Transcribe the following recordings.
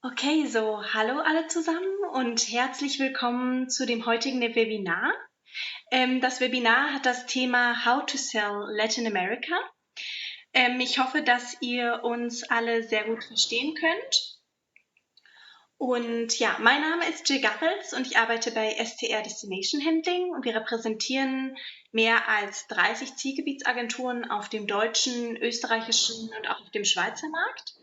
Okay, so hallo alle zusammen und herzlich willkommen zu dem heutigen Webinar. Das Webinar hat das Thema How to Sell Latin America. Ich hoffe, dass ihr uns alle sehr gut verstehen könnt. Und ja, mein Name ist Jill Garrels und ich arbeite bei STR Destination Handling und wir repräsentieren mehr als 30 Zielgebietsagenturen auf dem deutschen, österreichischen und auch auf dem Schweizer Markt.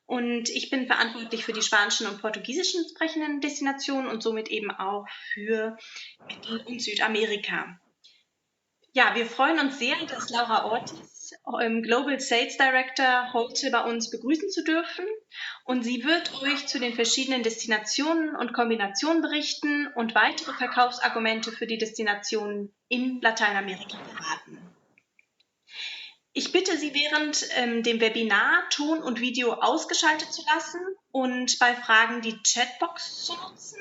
Und ich bin verantwortlich für die spanischen und portugiesischen sprechenden Destinationen und somit eben auch für Mittel- und Südamerika. Ja, wir freuen uns sehr, dass Laura Ortiz, Global Sales Director, heute bei uns begrüßen zu dürfen. Und sie wird euch zu den verschiedenen Destinationen und Kombinationen berichten und weitere Verkaufsargumente für die Destinationen in Lateinamerika verraten. Ich bitte Sie während dem Webinar Ton und Video ausgeschaltet zu lassen und bei Fragen die Chatbox zu nutzen.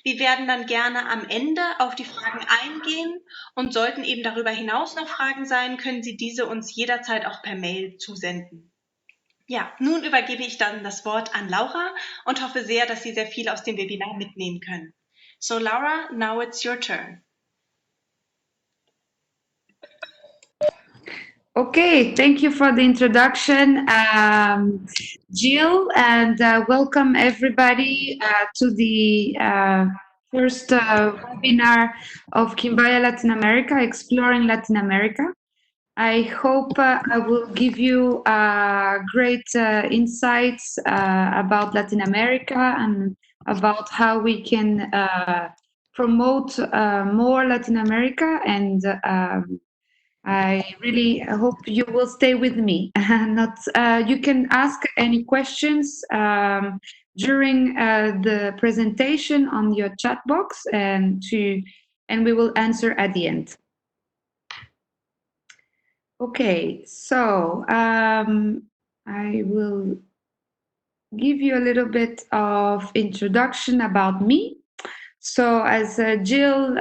Wir werden dann gerne am Ende auf die Fragen eingehen und sollten eben darüber hinaus noch Fragen sein, können Sie diese uns jederzeit auch per Mail zusenden. Ja, nun übergebe ich dann das Wort an Laura und hoffe sehr, dass Sie sehr viel aus dem Webinar mitnehmen können. So Laura, now it's your turn. Okay, thank you for the introduction, Jill, and welcome everybody to the first webinar of Quimbaya Latin America, Exploring Latin America. I hope I will give you great insights about Latin America and about how we can promote more Latin America, and I really hope you will stay with me. Not, you can ask any questions during the presentation on your chat box, and we will answer at the end. Okay, so I will give you a little bit of introduction about me. So as Jill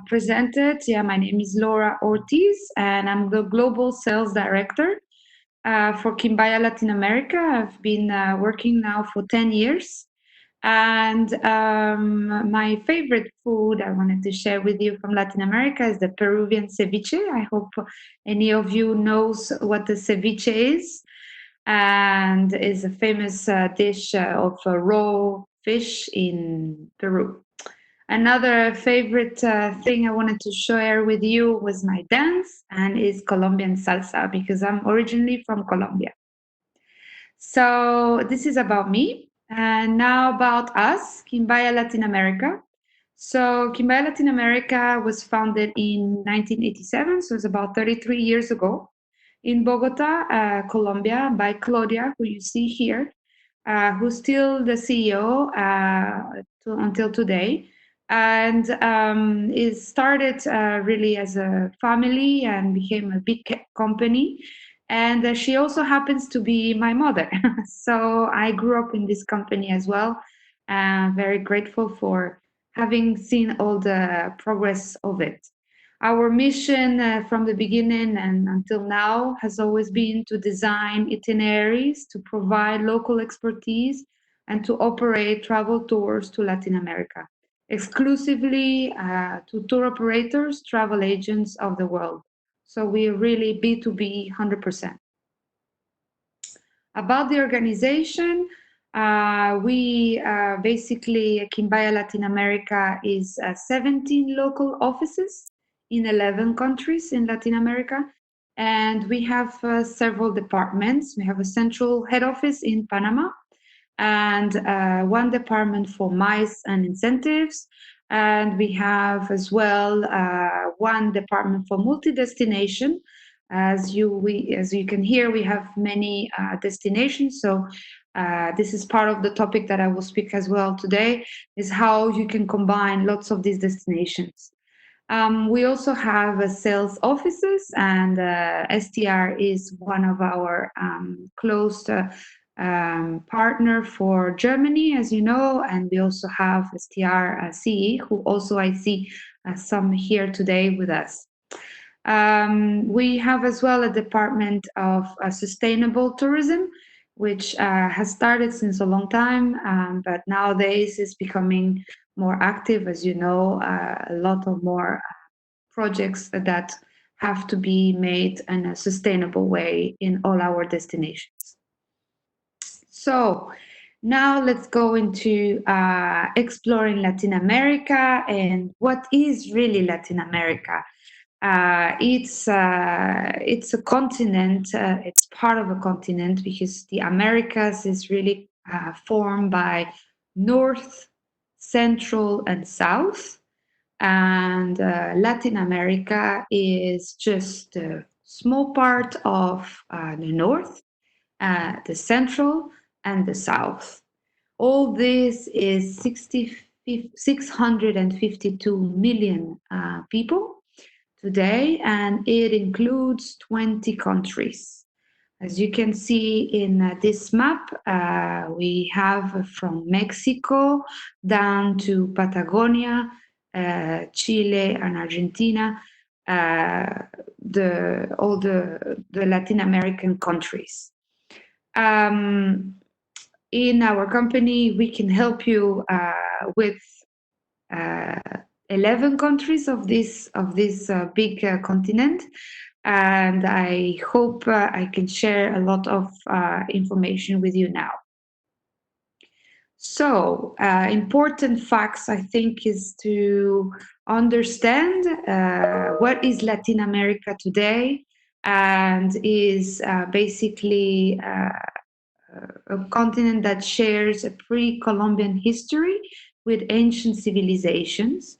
presented, my name is Laura Ortiz, and I'm the Global Sales Director for Quimbaya Latin America. I've been working now for 10 years. And my favorite food I wanted to share with you from Latin America is the Peruvian ceviche. I hope any of you knows what the ceviche is, and is a famous dish of raw fish in Peru. Another favorite thing I wanted to share with you was my dance, and is Colombian salsa, because I'm originally from Colombia. So this is about me. And now about us, Quimbaya Latin America. So Quimbaya Latin America was founded in 1987, so it's about 33 years ago, in Bogota, Colombia, by Claudia, who you see here, who's still the CEO until today. And it started really as a family and became a big company. And she also happens to be my mother. So I grew up in this company as well. Very grateful for having seen all the progress of it. Our mission from the beginning and until now has always been to design itineraries, to provide local expertise, and to operate travel tours to Latin America, exclusively to tour operators, travel agents of the world. So we are really B2B 100%. About the organization, we basically, Quimbaya Latin America is 17 local offices in 11 countries in Latin America. And we have several departments. We have a central head office in Panama, and one department for MICE and incentives. And we have as well one department for multi-destination. As you can hear, we have many destinations. So this is part of the topic that I will speak as well today, is how you can combine lots of these destinations. We also have sales offices, and STR is one of our close partner for Germany, as you know, and we also have STR CE, who also I see some here today with us. We have as well a department of sustainable tourism, which has started since a long time, but nowadays is becoming more active. As you know, a lot of more projects that have to be made in a sustainable way in all our destinations. So now let's go into exploring Latin America and what is really Latin America. It's a continent. It's part of a continent because the Americas is really formed by North, Central, and South, and Latin America is just a small part of the North, the Central, and the South. All this is 652 million people today, and it includes 20 countries. As you can see in this map, we have from Mexico down to Patagonia, Chile, and Argentina, all the Latin American countries. In our company, we can help you with 11 countries of this big continent, and I hope I can share a lot of information with you now. So, important facts, I think, is to understand what is Latin America today, and is basically a continent that shares a pre-Columbian history with ancient civilizations,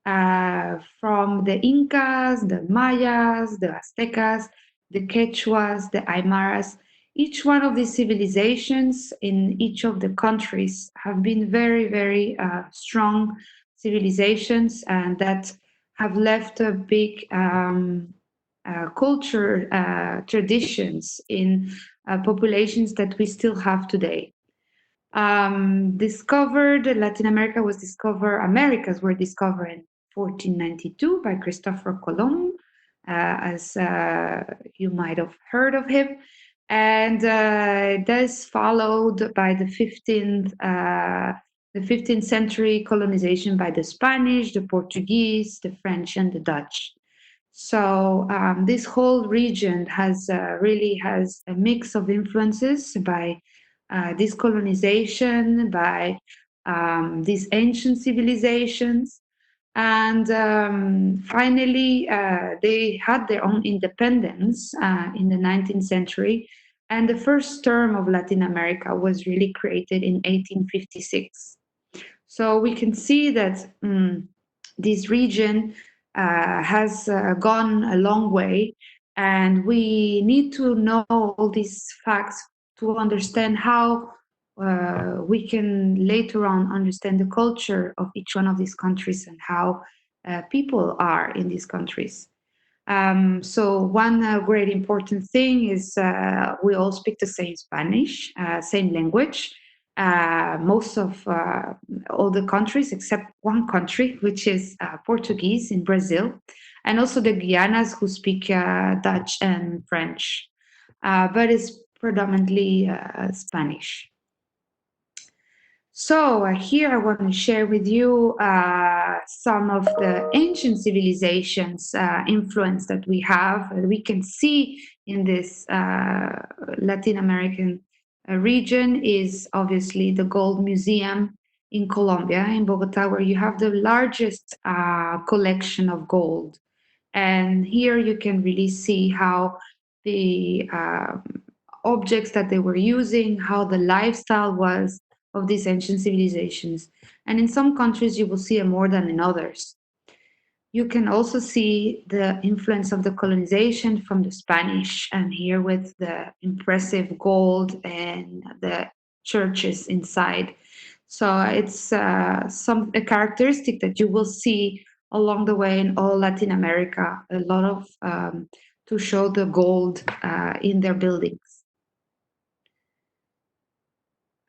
from the Incas, the Mayas, the Aztecas, the Quechuas, the Aymaras. Each one of these civilizations in each of the countries have been very, very strong civilizations, and that have left a big culture traditions in populations that we still have today. Latin America was discovered, Americas were discovered in 1492 by Christopher Colomb, as you might have heard of him. And that's followed by the 15th century colonization by the Spanish, the Portuguese, the French, and the Dutch. So this whole region really has a mix of influences by this colonization, by these ancient civilizations. And finally, they had their own independence in the 19th century. And the first term of Latin America was really created in 1856. So we can see that this region has gone a long way, and we need to know all these facts to understand how we can later on understand the culture of each one of these countries and how people are in these countries. So one great important thing is we all speak the same Spanish, same language. Most of all the countries except one country, which is Portuguese in Brazil, and also the Guianas who speak Dutch and French, but it's predominantly Spanish. So here I want to share with you some of the ancient civilizations influence that we have. We can see in this Latin American region is obviously the Gold Museum in Colombia, in Bogota, where you have the largest collection of gold. And here you can really see how the objects that they were using, how the lifestyle was of these ancient civilizations. And in some countries, you will see it more than in others. You can also see the influence of the colonization from the Spanish, and here with the impressive gold and the churches inside. So it's a characteristic that you will see along the way in all Latin America, a lot of to show the gold in their buildings.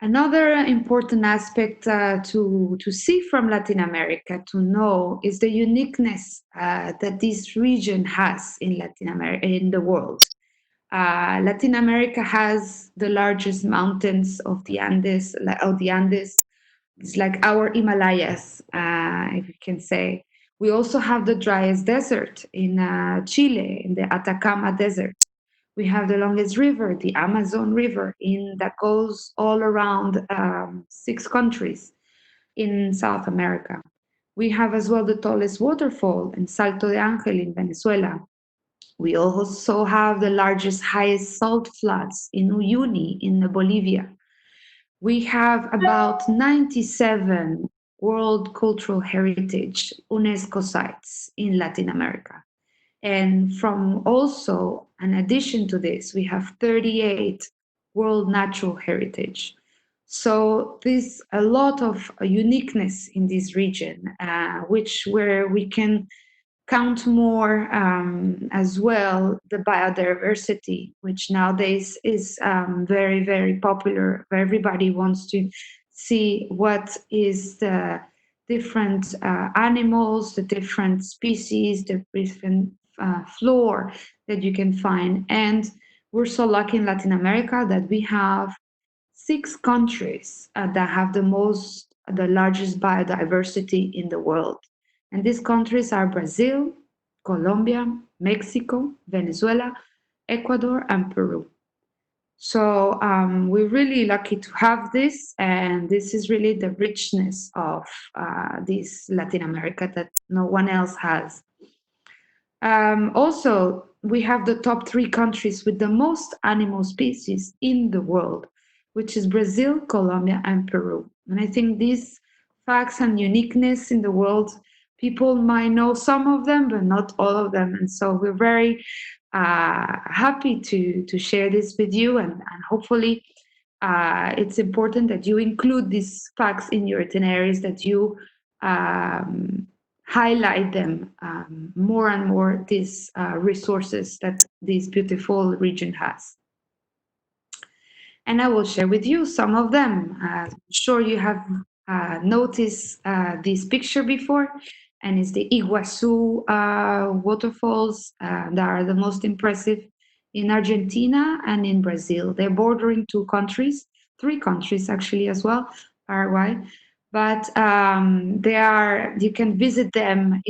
Another important aspect to see from Latin America, to know, is the uniqueness that this region has in Latin America, in the world. Latin America has the largest mountains of the Andes. It's like our Himalayas, if you can say. We also have the driest desert in Chile, in the Atacama Desert. We have the longest river, the Amazon River, that goes all around 6 countries in South America. We have as well the tallest waterfall in Salto de Ángel in Venezuela. We also have the largest, highest salt floods in Uyuni in Bolivia. We have about 97 World Cultural Heritage UNESCO sites in Latin America. And from also, in addition to this, we have 38 World Natural Heritage. So there's a lot of uniqueness in this region, where we can count more as well the biodiversity, which nowadays is very, very popular. Everybody wants to see what is the different animals, the different species, the different flora that you can find. And we're so lucky in Latin America that we have 6 countries that have the largest biodiversity in the world. And these countries are Brazil, Colombia, Mexico, Venezuela, Ecuador, and Peru. So we're really lucky to have this, and this is really the richness of this Latin America that no one else has. Also, we have the top 3 countries with the most animal species in the world, which is Brazil, Colombia, and Peru. And I think these facts and uniqueness in the world, people might know some of them, but not all of them. And so we're very happy to share this with you, and hopefully it's important that you include these facts in your itineraries, that you highlight them more and more, these resources that this beautiful region has. And I will share with you some of them. I'm sure you have noticed this picture before, and it's the Iguazu waterfalls that are the most impressive in Argentina and in Brazil. They're bordering 2 countries, 3 countries actually as well, Paraguay. But you can visit them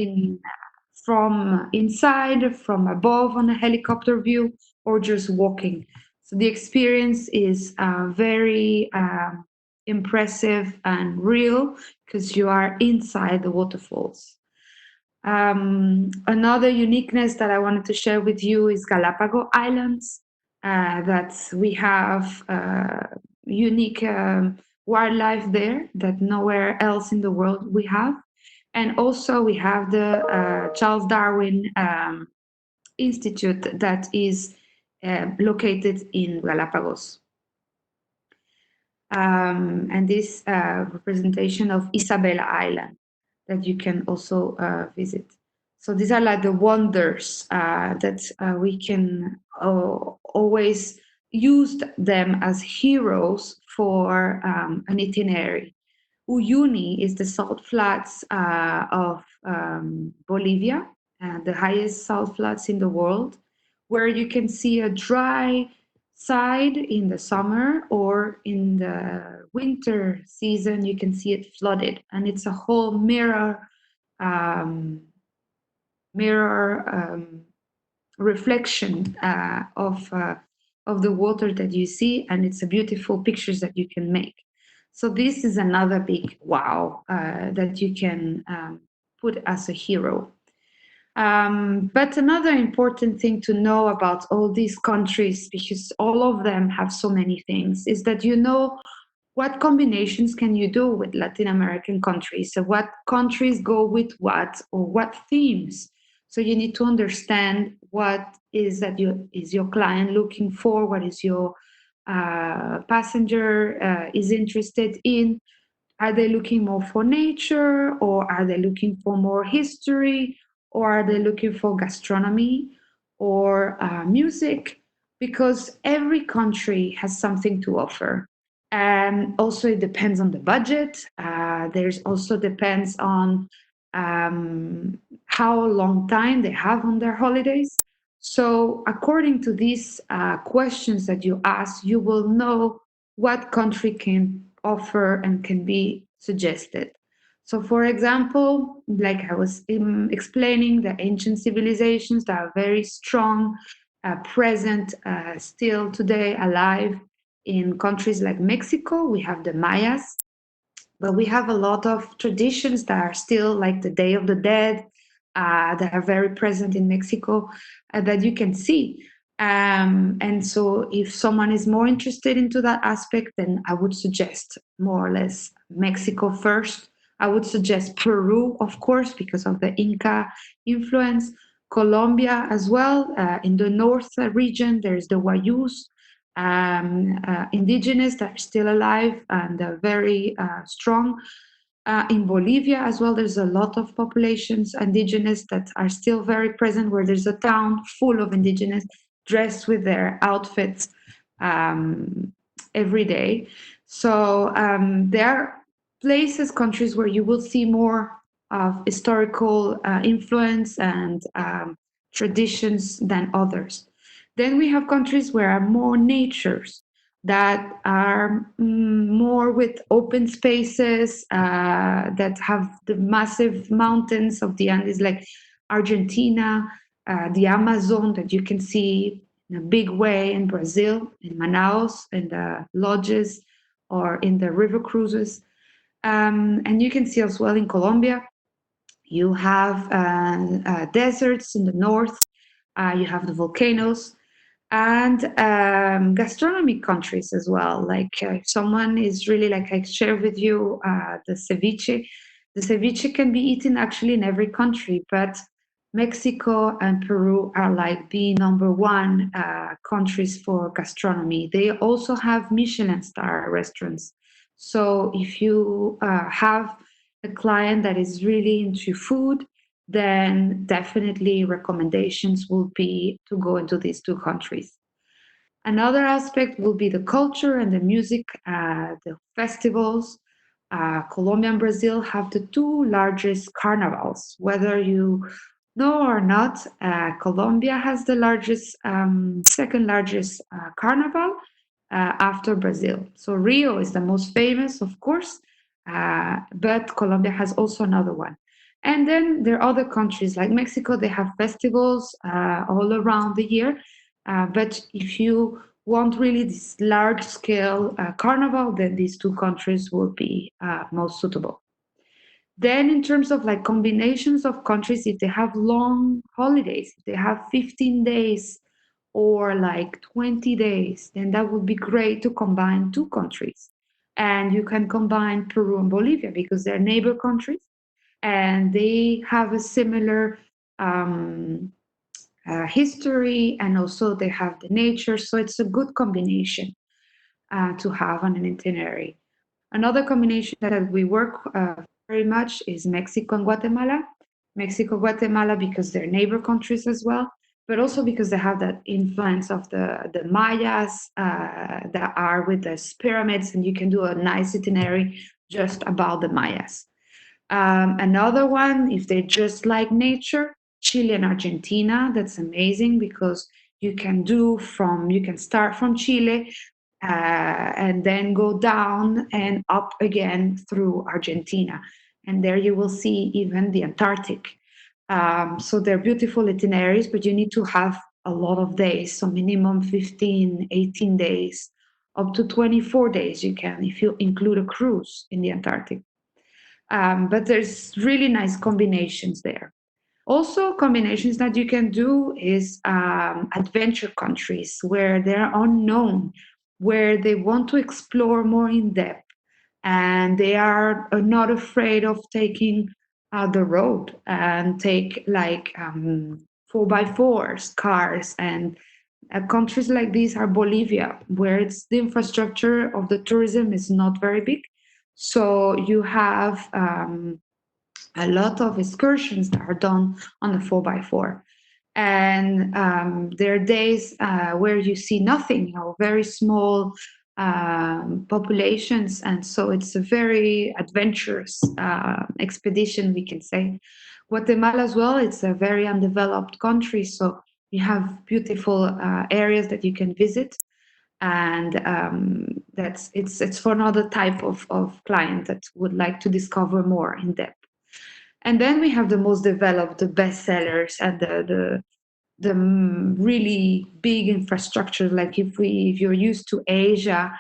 from inside, from above on a helicopter view, or just walking. So the experience is very impressive and real because you are inside the waterfalls. Another uniqueness that I wanted to share with you is Galapagos Islands, that we have unique wildlife there that nowhere else in the world we have. And also we have the Charles Darwin Institute that is located in Galapagos. And this representation of Isabella Island that you can also visit. So these are like the wonders that we can always use them as heroes for an itinerary. Uyuni is the salt flats of Bolivia, the highest salt flats in the world, where you can see a dry side in the summer, or in the winter season you can see it flooded, and it's a whole mirror reflection of the water that you see, and it's a beautiful pictures that you can make. So this is another big wow that you can put as a hero. But another important thing to know about all these countries, because all of them have so many things, is that you know what combinations can you do with Latin American countries. So what countries go with what, or what themes. So you need to understand what is your client looking for, what is your passenger is interested in. Are they looking more for nature, or are they looking for more history, or are they looking for gastronomy or music? Because every country has something to offer. And also it depends on the budget. There's also depends on how long time they have on their holidays. So according to these questions that you ask, you will know what country can offer and can be suggested. So, for example, like I was explaining, the ancient civilizations that are very strong, present still today, alive in countries like Mexico. We have the Mayas, but we have a lot of traditions that are still like the Day of the Dead, that are very present in Mexico, that you can see. And so, if someone is more interested into that aspect, then I would suggest more or less Mexico first. I would suggest Peru, of course, because of the Inca influence. Colombia as well. In the north region, there's the Wayus, indigenous that are still alive and very strong. In Bolivia as well, there's a lot of populations, indigenous, that are still very present, where there's a town full of indigenous dressed with their outfits um, every day. So there are places, countries where you will see more of historical influence and traditions than others. Then we have countries where are more natures, that are more with open spaces, that have the massive mountains of the Andes, like Argentina, the Amazon that you can see in a big way in Brazil, in Manaus, in the lodges or in the river cruises. And you can see as well in Colombia, you have deserts in the north, you have the volcanoes, and gastronomic countries as well. Like if someone is really, like I share with you, the ceviche. The ceviche can be eaten actually in every country, but Mexico and Peru are like the number one countries for gastronomy. They also have Michelin star restaurants. So if you have a client that is really into food, then definitely recommendations will be to go into these two countries. Another aspect will be the culture and the music, the festivals. Colombia and Brazil have the two largest carnivals. Whether you know or not, Colombia has the largest, second largest carnival after Brazil. So Rio is the most famous, of course, but Colombia has also another one. And then there are other countries like Mexico, they have festivals all around the year. But if you want really this large scale carnival, then these two countries will be most suitable. Then, in terms of like combinations of countries, if they have long holidays, if they have 15 days or like 20 days, then that would be great to combine two countries. And you can combine Peru and Bolivia because they're neighbor countries and they have a similar um, history, and also they have the nature. So it's a good combination to have on an itinerary. Another combination that we work very much is Mexico and Guatemala. Mexico, Guatemala, because they're neighbor countries as well, but also because they have that influence of the Mayas that are with the pyramids, and you can do a nice itinerary just about the Mayas. Another one, if they just like nature, Chile and Argentina. That's amazing because you can start from Chile and then go down and up again through Argentina. And there you will see even the Antarctic. So they're beautiful itineraries, but you need to have a lot of days. So minimum 15, 18 days, up to 24 days you can, if you include a cruise in the Antarctic. But there's really nice combinations there. Also, combinations that you can do is adventure countries where they're unknown, where they want to explore more in depth, and they are not afraid of taking the road and take like 4x4s, cars. And countries like these are Bolivia, where it's the infrastructure of the tourism is not very big. So you have a lot of excursions that are done on the 4x4. And there are days where you see nothing, very small populations. And so it's a very adventurous expedition, we can say. Guatemala as well, it's a very undeveloped country. So you have beautiful areas that you can visit, and it's for another type of client that would like to discover more in depth. And then we have the most developed, the best sellers, and the really big infrastructure. Like if you're used to Asia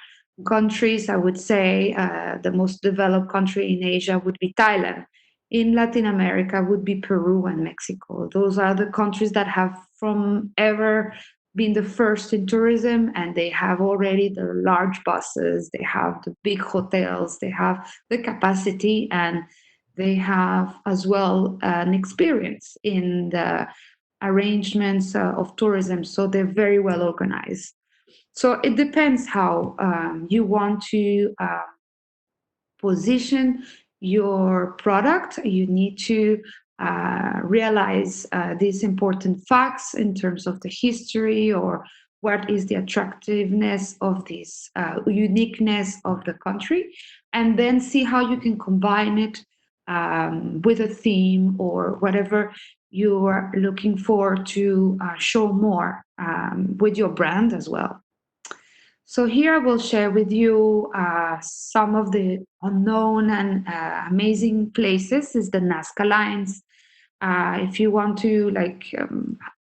countries, I would say the most developed country in Asia would be Thailand. In Latin America would be Peru and Mexico. Those are the countries that have from ever been the first in tourism, and they have already the large buses, they have the big hotels, they have the capacity, and they have as well an experience in the arrangements of tourism. So they're very well organized. So it depends how you want to position your product. You need to realize these important facts in terms of the history, or what is the attractiveness of this uniqueness of the country, and then see how you can combine it with a theme or whatever you are looking for to show more with your brand as well. So here I will share with you some of the unknown and amazing places. Is the Nazca Lines. If you want to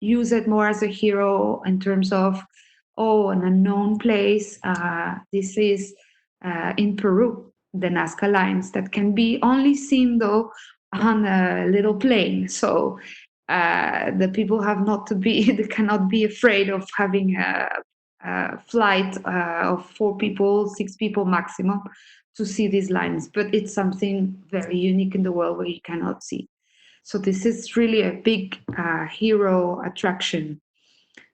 use it more as a hero in terms of an unknown place, this is in Peru, the Nazca Lines that can be only seen though on a little plane. So the people have not to be they cannot be afraid of having a flight of 4 people, 6 people maximum to see these lines. But it's something very unique in the world where you cannot see. So this is really a big hero attraction.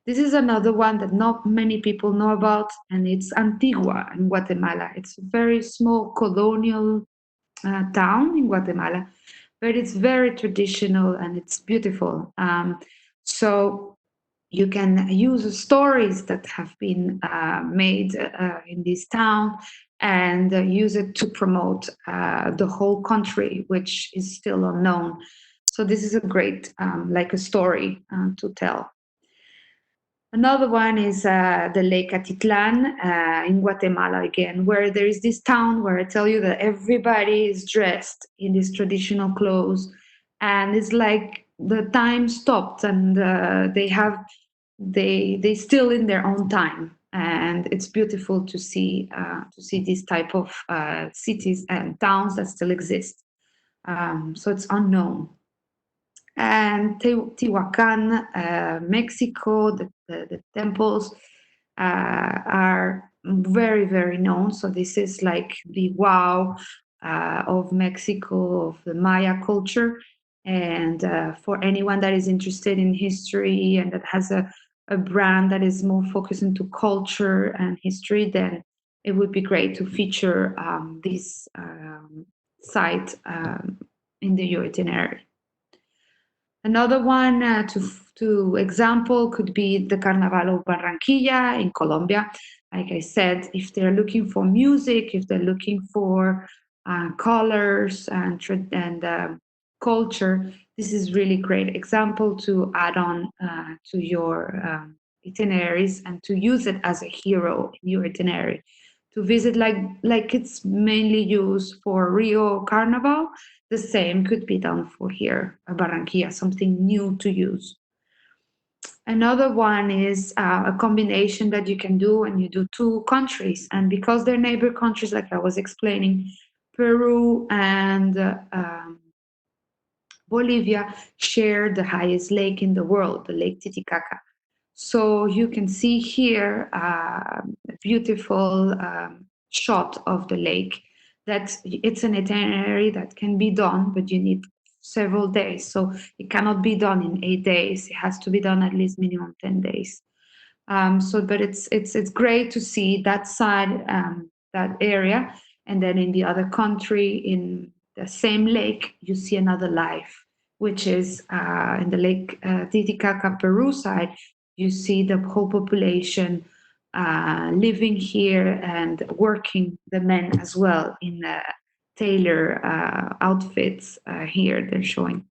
This is another one that not many people know about, and it's Antigua in Guatemala. It's a very small colonial town in Guatemala, but it's very traditional and it's beautiful. So you can use stories that have been made in this town and use it to promote the whole country, which is still unknown. So this is a great, like a story to tell. Another one is the Lake Atitlan in Guatemala again, where there is this town where I tell you that everybody is dressed in these traditional clothes, and it's like the time stopped, and they still in their own time, and it's beautiful to see these type of cities and towns that still exist. So it's unknown. And Teotihuacan, Mexico, the temples are very, very known. So this is like the wow of Mexico, of the Maya culture. And for anyone that is interested in history and that has a brand that is more focused into culture and history, then it would be great to feature this site in the itinerary. Another one to example could be the Carnaval of Barranquilla in Colombia. Like I said, if they're looking for music, if they're looking for colors and culture, this is really great example to add on to your itineraries and to use it as a hero in your itinerary. To visit like it's mainly used for Rio Carnival, the same could be done for here, Barranquilla, something new to use. Another one is a combination that you can do, and you do two countries. And because they're neighbor countries, like I was explaining, Peru and Bolivia share the highest lake in the world, the Lake Titicaca. So you can see here a beautiful shot of the lake. That it's an itinerary that can be done, but you need several days. So it cannot be done in 8 days. It has to be done at least minimum 10 days. But it's great to see that side, that area, and then in the other country, in the same lake, you see another life, which is in the Lake Titicaca, Peru side. You see the whole population living here and working, the men as well, in tailor outfits here they're showing.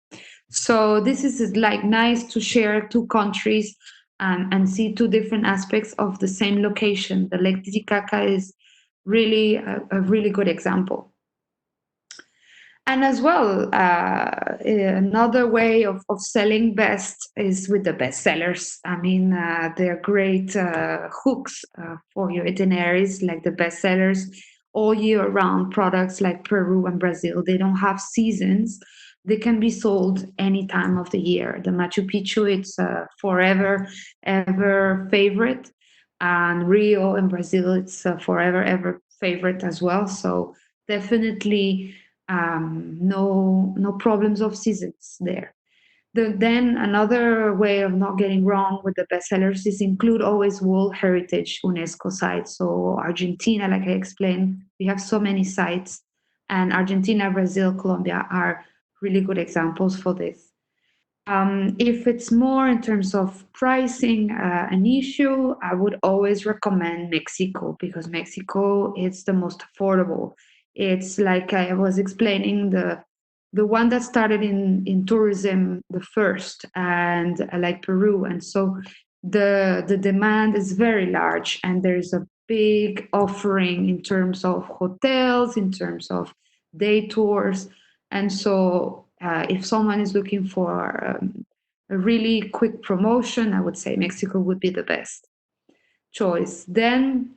So this is like nice to share two countries and see two different aspects of the same location. The Lake Titicaca is really a really good example. And as well, another way of selling best is with the bestsellers. I mean, they're great hooks for your itineraries, like the bestsellers, all year round products like Peru and Brazil. They don't have seasons. They can be sold any time of the year. The Machu Picchu, it's a forever, ever favorite. And Rio in Brazil, it's a forever, ever favorite as well. So definitely no problems of seasons there. Then another way of not getting wrong with the bestsellers is include always World Heritage UNESCO sites. So Argentina, like I explained, we have so many sites, and Argentina, Brazil, Colombia are really good examples for this. If it's more in terms of pricing an issue, I would always recommend Mexico because Mexico is the most affordable. It's like I was explaining the one that started in tourism the first, and like Peru, and so the demand is very large, and there's a big offering in terms of hotels, in terms of day tours, and so, if someone is looking for a really quick promotion, I would say Mexico would be the best choice. Then,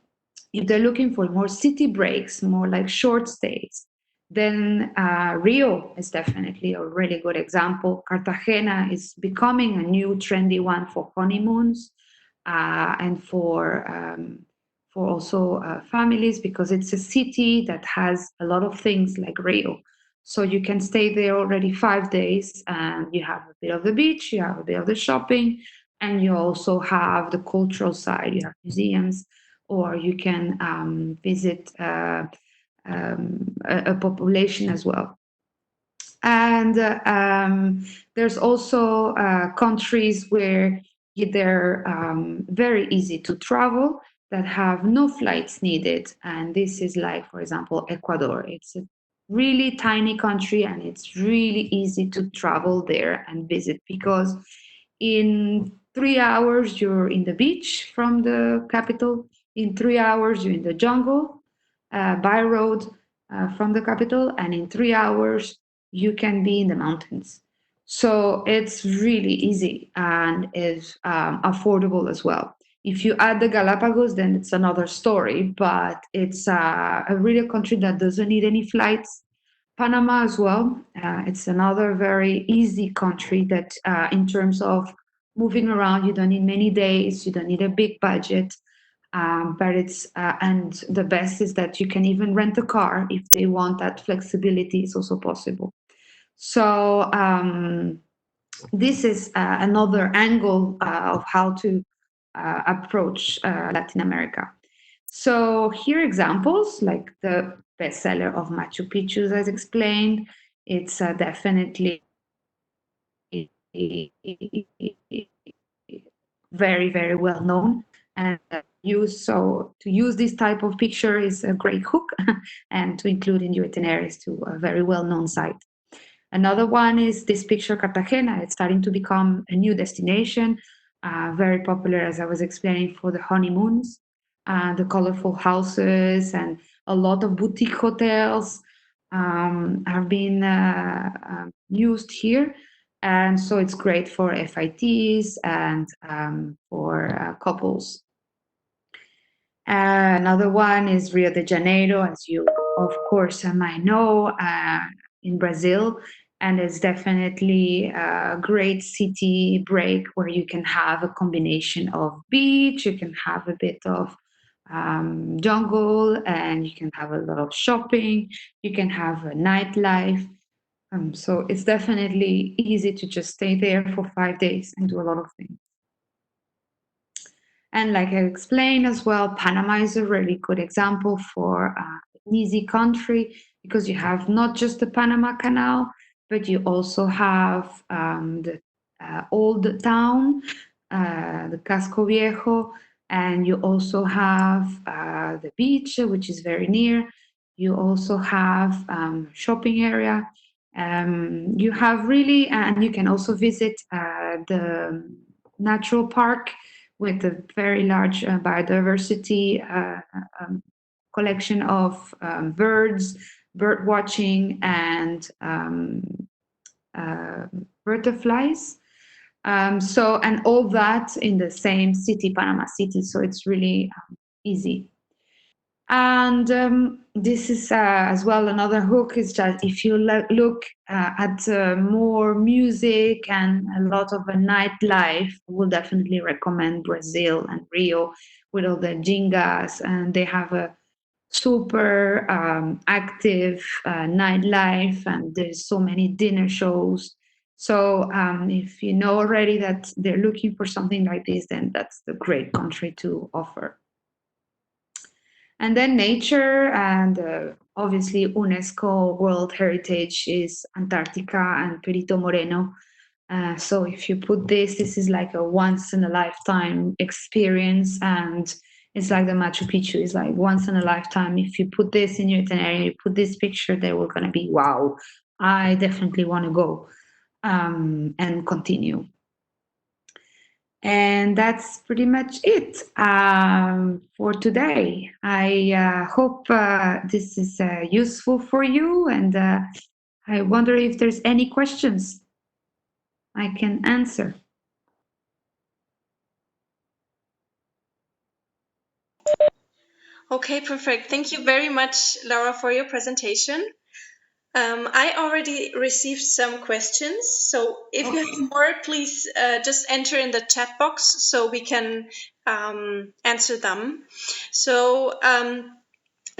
if they're looking for more city breaks, more like short stays, then Rio is definitely a really good example. Cartagena is becoming a new trendy one for honeymoons and for also families because it's a city that has a lot of things like Rio. So you can stay there already 5 days and you have a bit of the beach, you have a bit of the shopping, and you also have the cultural side. You have museums, or you can visit a population as well. And there's also countries where they're very easy to travel that have no flights needed. And this is like, for example, Ecuador. It's a really tiny country and it's really easy to travel there and visit because in 3 hours you're in the beach from the capital. In 3 hours you're in the jungle by road from the capital, and in 3 hours you can be in the mountains. So it's really easy and is affordable as well. If you add the Galapagos, then it's another story, but it's a really country that doesn't need any flights. Panama as well. It's another very easy country that, in terms of moving around, you don't need many days, you don't need a big budget. But it's and the best is that you can even rent a car if they want that flexibility. Is also possible. So this is another angle of how to approach Latin America. So here are examples like the bestseller of Machu Picchu, as explained. It's definitely very, very well known. And to use this type of picture is a great hook and to include in your itineraries to a very well known site. Another one is this picture, Cartagena. It's starting to become a new destination, very popular, as I was explaining, for the honeymoons, the colorful houses, and a lot of boutique hotels have been used here. And so it's great for FITs and for couples. Another one is Rio de Janeiro, as you, of course, might know, in Brazil. And it's definitely a great city break where you can have a combination of beach, you can have a bit of jungle, and you can have a lot of shopping, you can have a nightlife. So it's definitely easy to just stay there for 5 days and do a lot of things. And like I explained as well, Panama is a really good example for an easy country because you have not just the Panama Canal, but you also have the old town, the Casco Viejo, and you also have the beach, which is very near. You also have shopping area, You have really, and you can also visit the natural park with a very large biodiversity collection of birds, bird watching, and butterflies. And all that in the same city, Panama City. So it's really easy. And this is as well another hook is that if you look at more music and a lot of a nightlife, I will definitely recommend Brazil and Rio with all the gingas, and they have a super active nightlife, and there's so many dinner shows. So if you know already that they're looking for something like this, then that's the great country to offer. And then nature, and obviously UNESCO World Heritage is Antarctica and Perito Moreno. So if you put this is like a once in a lifetime experience, and it's like the Machu Picchu is like once in a lifetime. If you put this in your itinerary, you put this picture, they were going to be, wow, I definitely want to go and continue. And that's pretty much it for today. I hope this is useful for you, and I wonder if there's any questions I can answer. Okay, perfect. Thank you very much, Laura, for your presentation. I already received some questions, so if you have more, please just enter in the chat box so we can answer them. So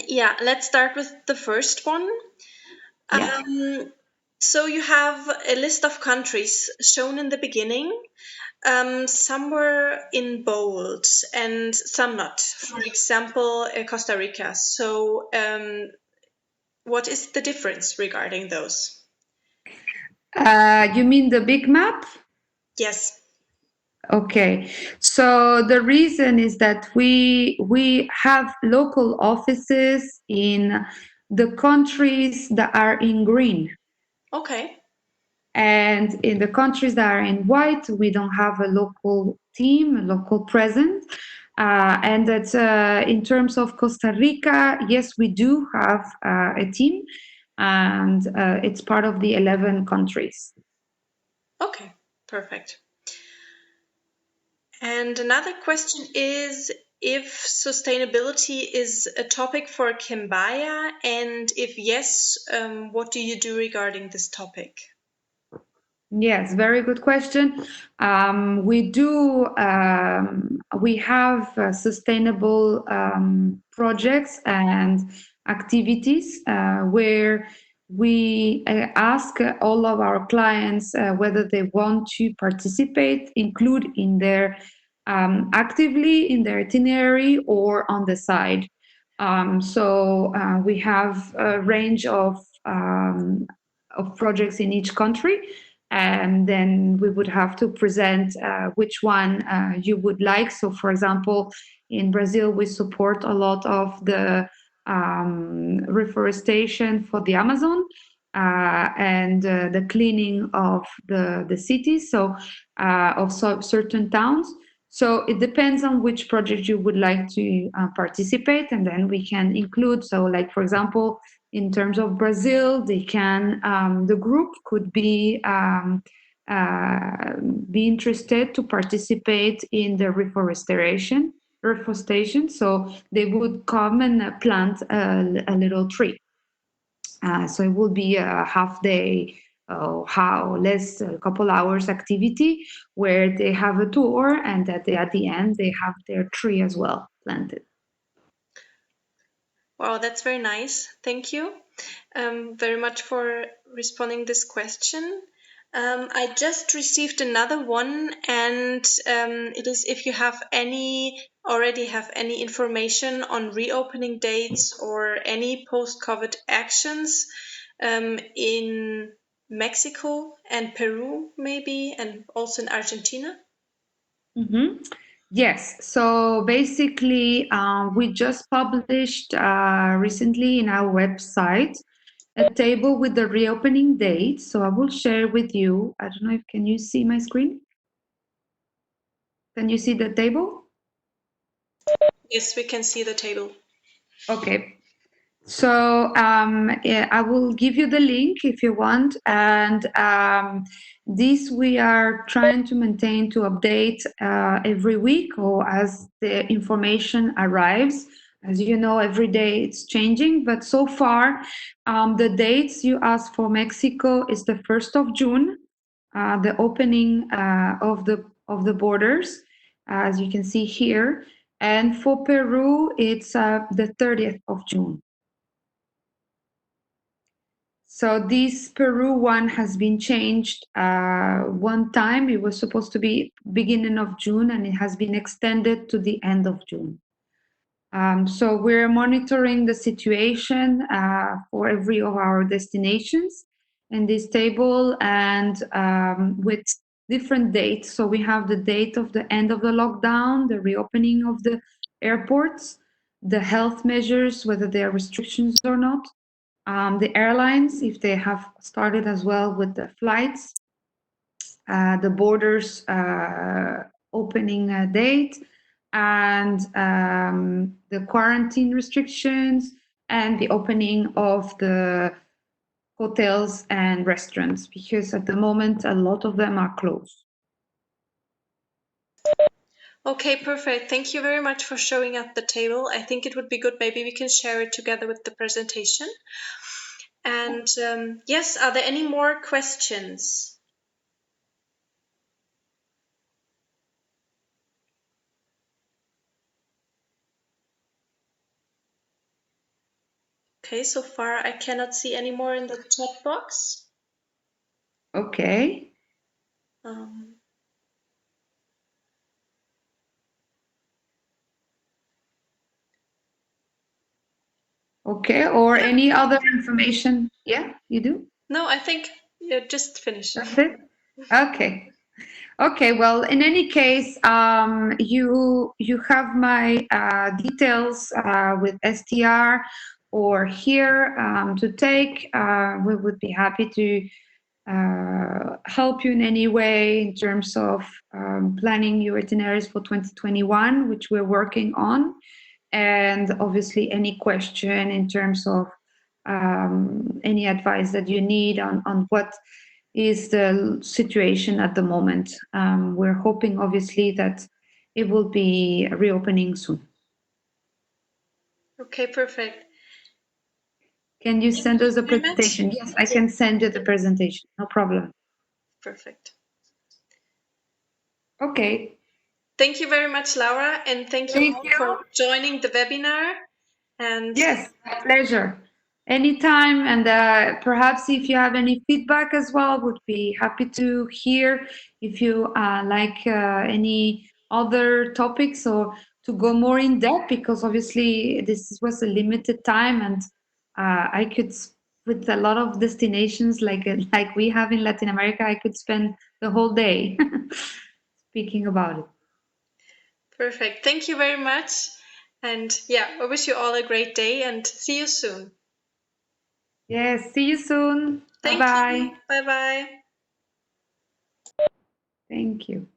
yeah, let's start with the first one. Yeah. So you have a list of countries shown in the beginning. Some were in bold and some not. For example, Costa Rica. So what is the difference regarding those? You mean the big map? Yes. Okay, so the reason is that we have local offices in the countries that are in green. Okay. And in the countries that are in white, we don't have a local team, a local presence. And that in terms of Costa Rica, yes, we do have a team, and it's part of the 11 countries. Okay, perfect. And another question is if sustainability is a topic for Quimbaya, and if yes, what do you do regarding this topic? Yes, very good question. We have sustainable projects and activities where we ask all of our clients whether they want to participate, include in their actively in their itinerary or on the side. So we have a range of projects in each country, and then we would have to present which one you would like. So, for example, in Brazil, we support a lot of the reforestation for the Amazon and the cleaning of the cities, so of certain towns. So it depends on which project you would like to participate, and then we can include. So, like for example, in terms of Brazil, they can the group could be interested to participate in the reforestation. So they would come and plant a little tree. So it will be a half day, less a couple hours activity where they have a tour, and at the end they have their tree as well planted. Wow, that's very nice. Thank you very much for responding this question. I just received another one, and it is if you already have any information on reopening dates or any post-COVID actions in Mexico and Peru, maybe, and also in Argentina. Mm-hmm. Yes. So basically, we just published recently in our website a table with the reopening date. So I will share with you. I don't know if can you see my screen? Can you see the table? Yes, we can see the table. Okay. So yeah, I will give you the link if you want. And this we are trying to maintain to update every week or as the information arrives. As you know, every day it's changing. But so far, the dates you asked for Mexico is the 1st of June, the opening of the borders, as you can see here. And for Peru, it's the 30th of June. So this Peru one has been changed one time. It was supposed to be beginning of June, and it has been extended to the end of June. So we're monitoring the situation for every of our destinations in this table, and with different dates. So we have the date of the end of the lockdown, the reopening of the airports, the health measures, whether there are restrictions or not, the airlines, if they have started as well with the flights, the borders opening date, and the quarantine restrictions, and the opening of the hotels and restaurants, because at the moment a lot of them are closed. Okay, perfect. Thank you very much for showing up the table. I think it would be good. Maybe we can share it together with the presentation. And yes, are there any more questions? Okay, so far I cannot see any more in the chat box. Okay. Okay, or Yeah. any other information? Yeah, you do? No, I think just finish. That's it? Okay. Okay, well, in any case, you have my details with STR or here to take. We would be happy to help you in any way in terms of planning your itineraries for 2021, which we're working on, and obviously any question in terms of any advice that you need on what is the situation at the moment. We're hoping, obviously, that it will be reopening soon. Okay, perfect. Can you send us a Very much. presentation? Yes, I can send you the presentation. No problem. Perfect. Okay. Thank you very much, Laura, and thank you all for joining the webinar. And yes, my pleasure. Anytime, and perhaps if you have any feedback as well, would be happy to hear if you like any other topics or to go more in depth, because obviously this was a limited time, and I could, with a lot of destinations like we have in Latin America, I could spend the whole day speaking about it. perfect. Thank you very much. And yeah, I wish you all a great day and see you soon. Yes, see you soon. Thank Bye-bye. you. Bye bye. Thank you.